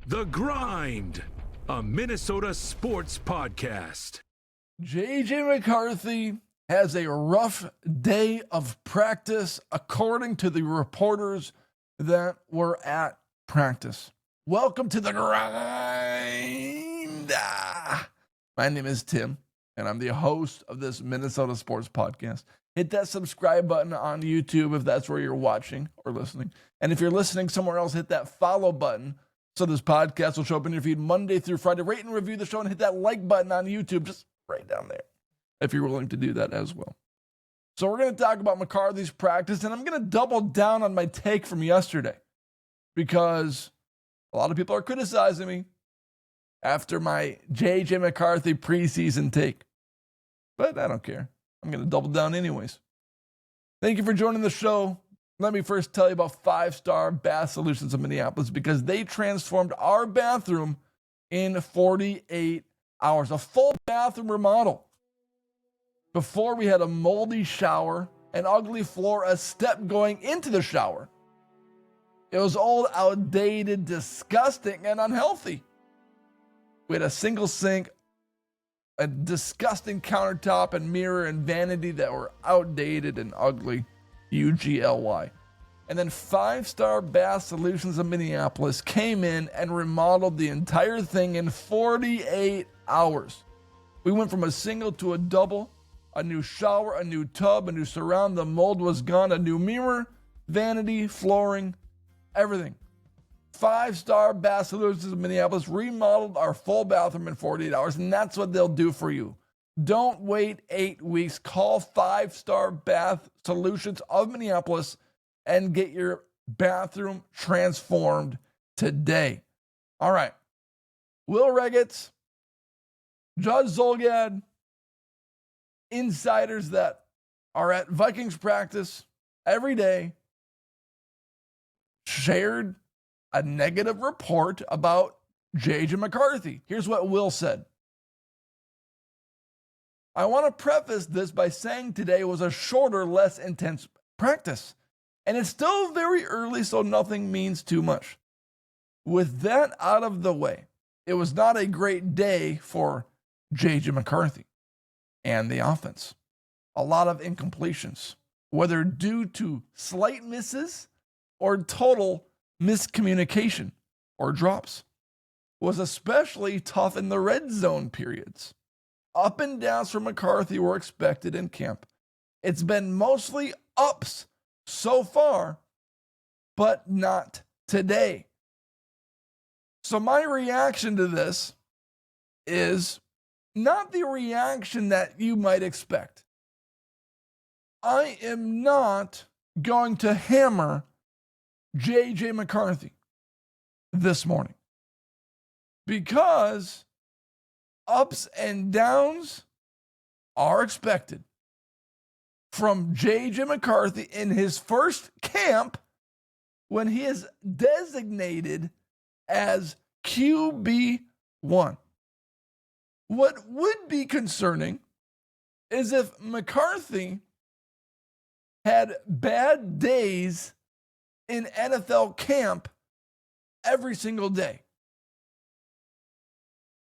The Grind, a Minnesota sports podcast. J.J. McCarthy has a rough day of practice, according to the reporters that were at practice. Welcome to The Grind. My name is Tim, and I'm the host of this Minnesota sports podcast. Hit that subscribe button on YouTube if that's where you're watching or listening. And if you're listening somewhere else, hit that follow button so this podcast will show up in your feed Monday through Friday. Rate and review the show and hit that like button on YouTube, just right down there, if you're willing to do that as well. So we're going to talk about McCarthy's practice, and I'm going to double down on my take from yesterday because a lot of people are criticizing me after my J.J. McCarthy preseason take. But I don't care. I'm going to double down anyways. Thank you for joining the show. Let me first tell you about 5-Star Bath Solutions of Minneapolis because they transformed our bathroom in 48 hours. A full bathroom remodel. Before we had a moldy shower, an ugly floor, a step going into the shower. It was old, outdated, disgusting, and unhealthy. We had a single sink, a disgusting countertop and mirror and vanity that were outdated and ugly. UGLY. And then 5-Star Bath Solutions of Minneapolis came in and remodeled the entire thing in 48 hours. We went from a single to a double, a new shower, a new tub, a new surround, the mold was gone, a new mirror, vanity, flooring, everything. 5-Star Bath Solutions of Minneapolis remodeled our full bathroom in 48 hours, and that's what they'll do for you. Don't wait 8 weeks. Call 5-Star Bath Solutions of Minneapolis and get your bathroom transformed today. All right. Will Regetz, Judge Zolgad, insiders that are at Vikings practice every day, shared a negative report about J.J. McCarthy. Here's what Will said. I want to preface this by saying today was a shorter, less intense practice. And it's still very early, so nothing means too much. With that out of the way, it was not a great day for J.J. McCarthy and the offense. A lot of incompletions, whether due to slight misses or total miscommunication or drops. Was especially tough in the red zone periods. Up and downs from McCarthy were expected in camp. It's been mostly ups so far, but not today. So my reaction to this is not the reaction that you might expect. I am not going to hammer J.J. McCarthy this morning because ups and downs are expected from J.J. McCarthy in his first camp when he is designated as QB1. What would be concerning is if McCarthy had bad days in NFL camp every single day.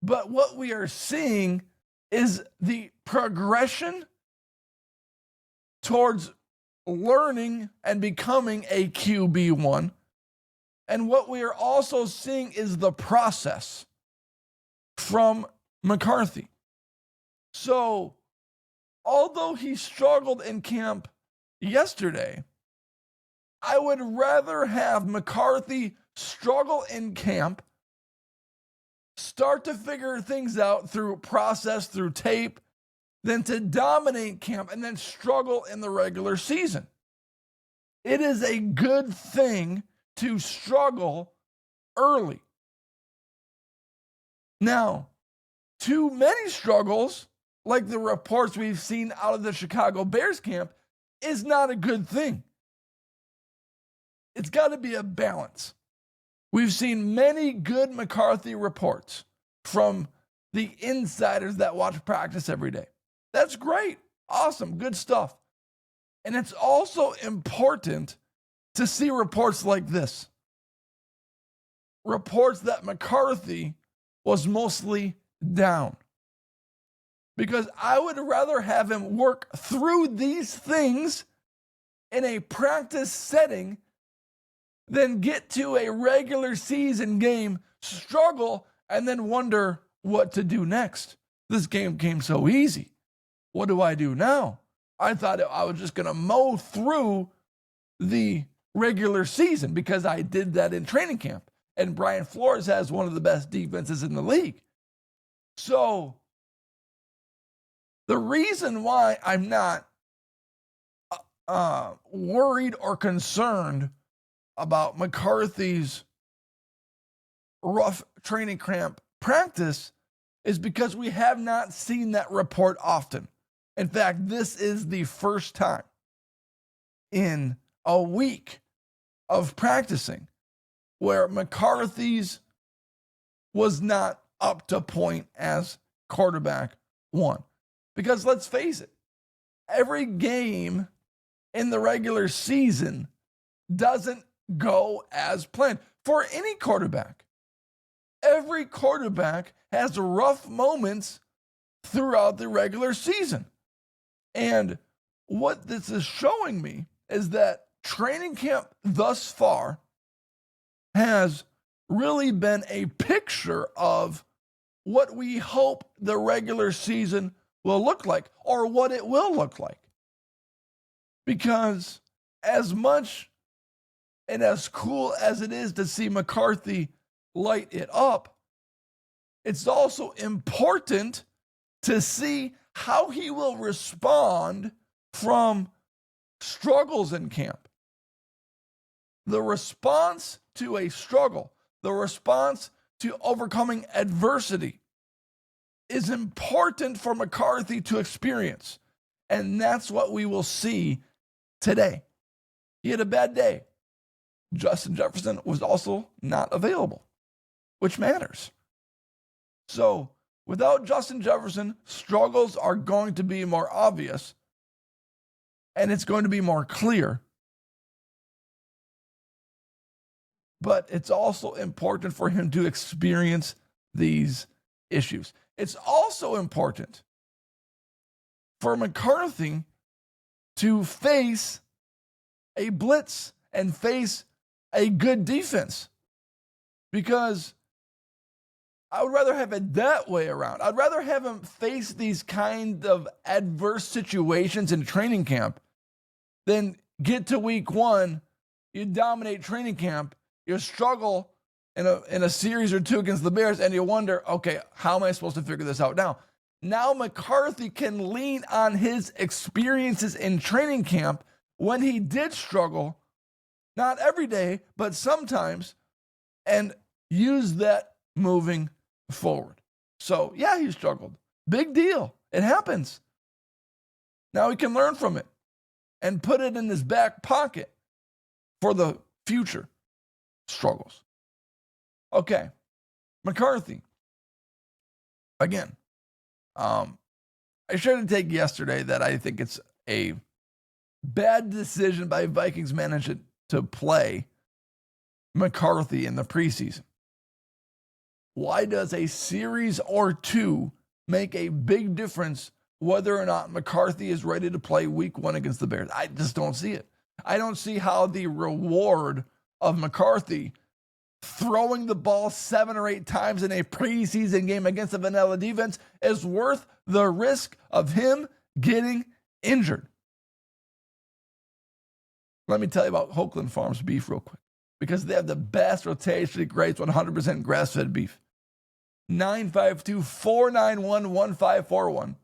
But what we are seeing is the progression towards learning and becoming a QB1. And what we are also seeing is the process from McCarthy. So, although he struggled in camp yesterday, I would rather have McCarthy struggle in camp, start to figure things out through process, through tape, than to dominate camp and then struggle in the regular season. It is a good thing to struggle early. Now, too many struggles, like the reports we've seen out of the Chicago Bears camp, is not a good thing. It's got to be a balance. We've seen many good McCarthy reports from the insiders that watch practice every day. That's great. Awesome. Good stuff. And it's also important to see reports like this. reports that McCarthy was mostly down. Because I would rather have him work through these things in a practice setting than get to a regular season game, struggle, and then wonder what to do next. This game came so easy. What do I do now? I thought I was just going to mow through the regular season because I did that in training camp. And Brian Flores has one of the best defenses in the league. So the reason why I'm not worried or concerned about McCarthy's rough training camp practice is because we have not seen that report often. In fact, this is the first time in a week of practicing where McCarthy's was not up to point as quarterback one. Because let's face it, every game in the regular season doesn't go as planned for any quarterback. Every quarterback has rough moments throughout the regular season. And what this is showing me is that training camp thus far has really been a picture of what we hope the regular season will look like or what it will look like. Because as much and as cool as it is to see McCarthy light it up, it's also important to see how he will respond from struggles in camp. The response to a struggle, the response to overcoming adversity is important for McCarthy to experience. And that's what we will see today. He had a bad day. Justin Jefferson was also not available, which matters. So without Justin Jefferson, struggles are going to be more obvious and it's going to be more clear. But it's also important for him to experience these issues. It's also important for McCarthy to face a blitz and face a good defense, because I would rather have it that way around. I'd rather have him face these kind of adverse situations in training camp than get to week one, you dominate training camp, you struggle in a series or two against the Bears, and you wonder, okay, how am I supposed to figure this out now? Now McCarthy can lean on his experiences in training camp when he did struggle, not every day, but sometimes, and use that moving forward. So, yeah, he struggled. Big deal. It happens. Now he can learn from it and put it in his back pocket for the future struggles. Okay, McCarthy. Again, I shared a take yesterday that I think it's a bad decision by Vikings management to play McCarthy in the preseason. Why does a series or two make a big difference whether or not McCarthy is ready to play week one against the Bears? I just don't see it. I don't see how the reward of McCarthy throwing the ball 7 or 8 times in a preseason game against a vanilla defense is worth the risk of him getting injured. Let me tell you about Hoagland Farms beef real quick, because they have the best rotisserie grades, 100% grass-fed beef. 952-491-1541.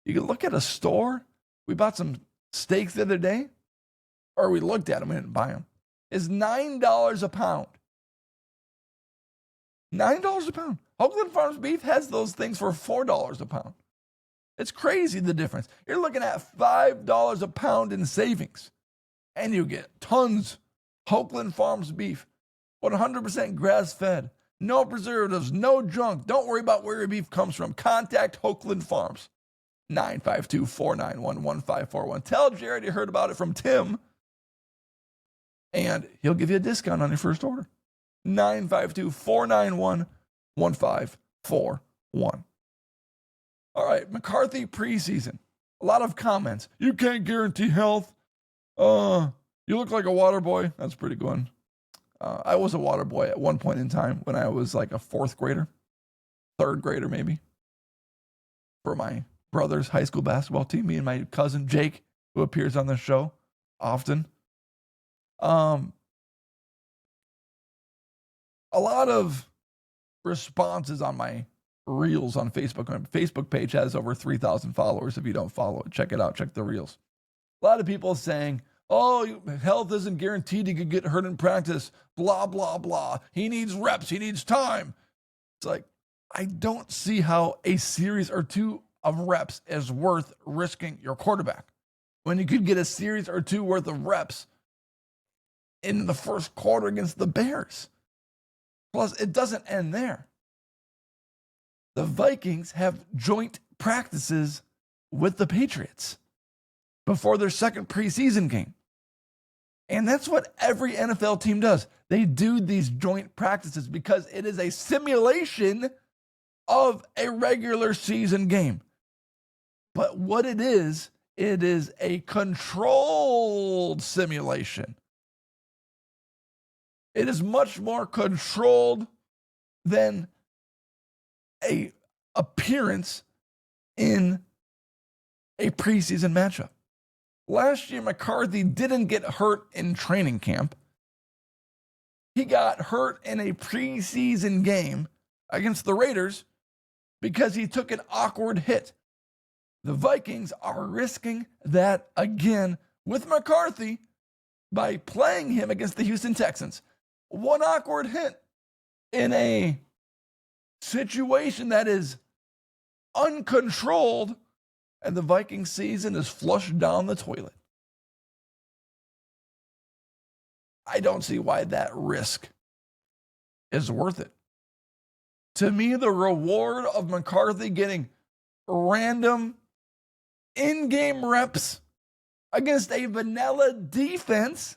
You can look at a store. We bought some steaks the other day, or we looked at them, we didn't buy them. It's $9 a pound. $9 a pound. Hoagland Farms beef has those things for $4 a pound. It's crazy the difference. You're looking at $5 a pound in savings, and you get tons. Hoagland Farms beef, 100% grass-fed, no preservatives, no junk. Don't worry about where your beef comes from. Contact Hoagland Farms, 952-491-1541. Tell Jared you heard about it from Tim, and he'll give you a discount on your first order. 952-491-1541. All right, McCarthy preseason. A lot of comments. You can't guarantee health. You look like a water boy. That's pretty good. I was a water boy at one point in time when I was like a third grader maybe, for my brother's high school basketball team, me and my cousin Jake, who appears on the show often. A lot of responses on my reels on Facebook. My Facebook page has over 3,000 followers. If you don't follow it, check it out. Check the reels. A lot of people saying, oh, health isn't guaranteed. He could get hurt in practice. Blah, blah, blah. He needs reps. He needs time. It's like, I don't see how a series or two of reps is worth risking your quarterback when you could get a series or two worth of reps in the first quarter against the Bears. Plus, it doesn't end there. The Vikings have joint practices with the Patriots before their second preseason game. And that's what every NFL team does. They do these joint practices because it is a simulation of a regular season game. But what it is a controlled simulation. It is much more controlled than a appearance in a preseason matchup. Last year, McCarthy didn't get hurt in training camp. He got hurt in a preseason game against the Raiders because he took an awkward hit. The Vikings are risking that again with McCarthy by playing him against the Houston Texans. One awkward hit in a situation that is uncontrolled, and the Viking season is flushed down the toilet. I don't see why that risk is worth it. To me, the reward of McCarthy getting random in-game reps against a vanilla defense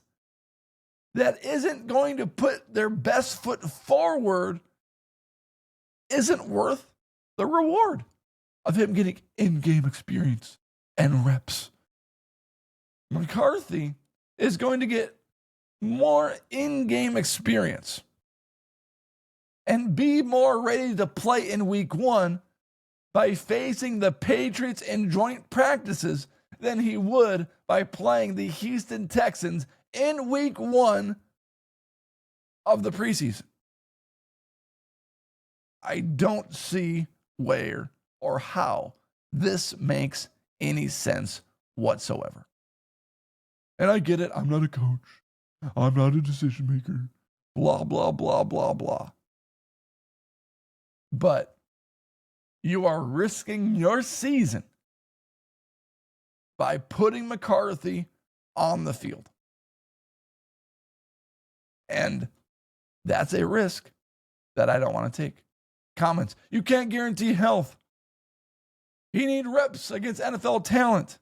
that isn't going to put their best foot forward isn't worth the reward of him getting in-game experience and reps. McCarthy is going to get more in-game experience and be more ready to play in week one by facing the Patriots in joint practices than he would by playing the Houston Texans in week one of the preseason. I don't see where or how this makes any sense whatsoever. And I get it. I'm not a coach. I'm not a decision maker. Blah, blah, blah, blah, blah. But you are risking your season by putting McCarthy on the field. And that's a risk that I don't want to take. Comments. You can't guarantee health. He needs reps against NFL talent.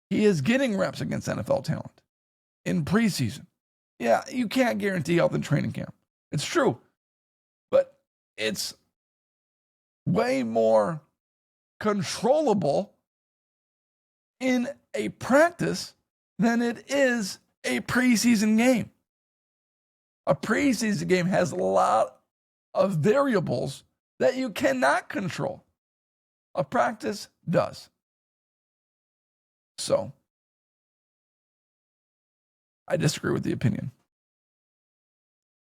He is getting reps against NFL talent in preseason. Yeah, you can't guarantee health in training camp. It's true. But it's way more controllable in a practice than it is a preseason game. A preseason game has a lot of variables that you cannot control. A practice does. So, I disagree with the opinion.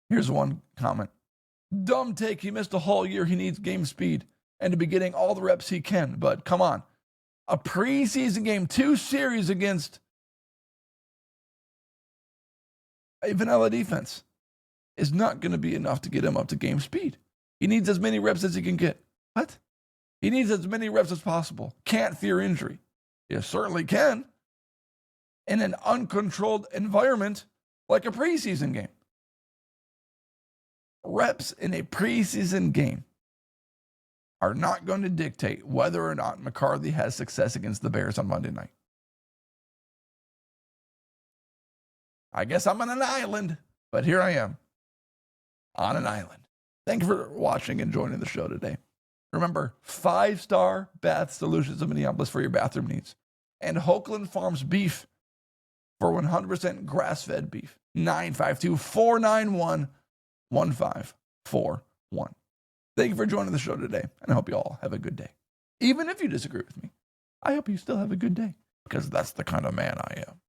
Here's one comment. Dumb take. He missed a whole year. He needs game speed and to be getting all the reps he can. But come on. A preseason game, 2 series against a vanilla defense is not going to be enough to get him up to game speed. He needs as many reps as he can get. What? He needs as many reps as possible. Can't fear injury. You certainly can in an uncontrolled environment like a preseason game. Reps in a preseason game are not going to dictate whether or not McCarthy has success against the Bears on Monday night. I guess I'm on an island. But here I am on an island. Thank you for watching and joining the show today. Remember, 5-star Bath Solutions of Minneapolis for your bathroom needs. And Hokeland Farms Beef for 100% grass-fed beef. 952-491-1541. Thank you for joining the show today, and I hope you all have a good day. Even if you disagree with me, I hope you still have a good day, because that's the kind of man I am.